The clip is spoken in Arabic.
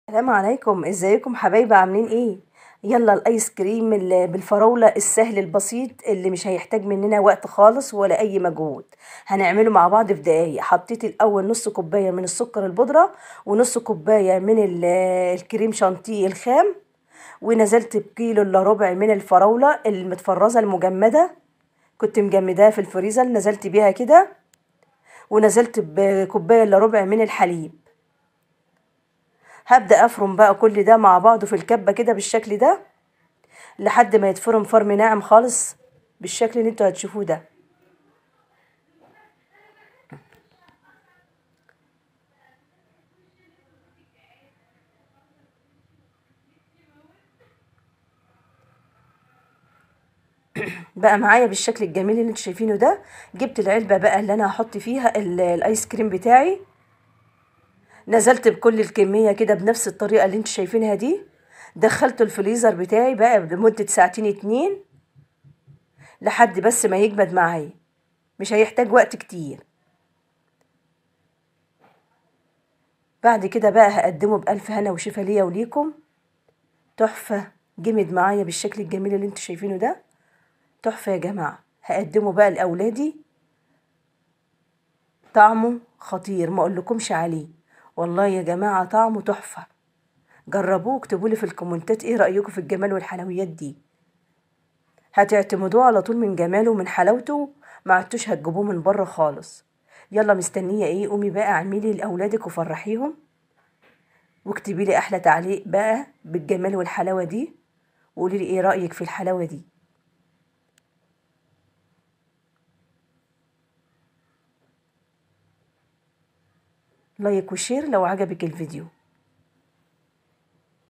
السلام عليكم، ازيكم حبايبي؟ عاملين ايه؟ يلا الايس كريم اللي بالفراولة السهل البسيط اللي مش هيحتاج مننا وقت خالص ولا اي مجهود. هنعمله مع بعض في دقايق. حطيت الاول نص كوباية من السكر البودرة ونص كوباية من الكريم شانتيه الخام، ونزلت بكيلو الا ربع من الفراولة المتفرزة المجمدة، كنت مجمداها في الفريزر، نزلت بيها كده. ونزلت بكوباية الا ربع من الحليب. هبدأ افرم بقى كل ده مع بعضه في الكبة كده بالشكل ده لحد ما يتفرم فرم ناعم خالص بالشكل اللي انتوا هتشوفوه ده. بقى معايا بالشكل الجميل اللي انتوا شايفينه ده. جبت العلبة بقى اللي انا هحط فيها الايس كريم بتاعي، نزلت بكل الكمية كده بنفس الطريقة اللي انتوا شايفينها دي. دخلته الفريزر بتاعي بقى لمدة ساعتين اتنين لحد بس ما يجمد معايا، مش هيحتاج وقت كتير. بعد كده بقى هقدمه بألف هنا وشفا ليا وليكم. تحفة. جمد معايا بالشكل الجميل اللي انتوا شايفينه ده. تحفة يا جماعة. هقدمه بقى لأولادي. طعمه خطير، ما اقولكمش عليه. والله يا جماعة طعمه تحفة. جربوه، اكتبولي في الكومنتات ايه رأيكم في الجمال والحلويات دي. هتعتمدوه على طول من جماله ومن حلاوته، ما عدتوش هتجيبوه من بره خالص. يلا مستنية ايه؟ قومي بقى اعملي لأولادك وفرحيهم، واكتبي لي احلى تعليق بقى بالجمال والحلاوة دي، وقولي لي ايه رأيك في الحلاوة دي. لايك وشير لو عجبك الفيديو.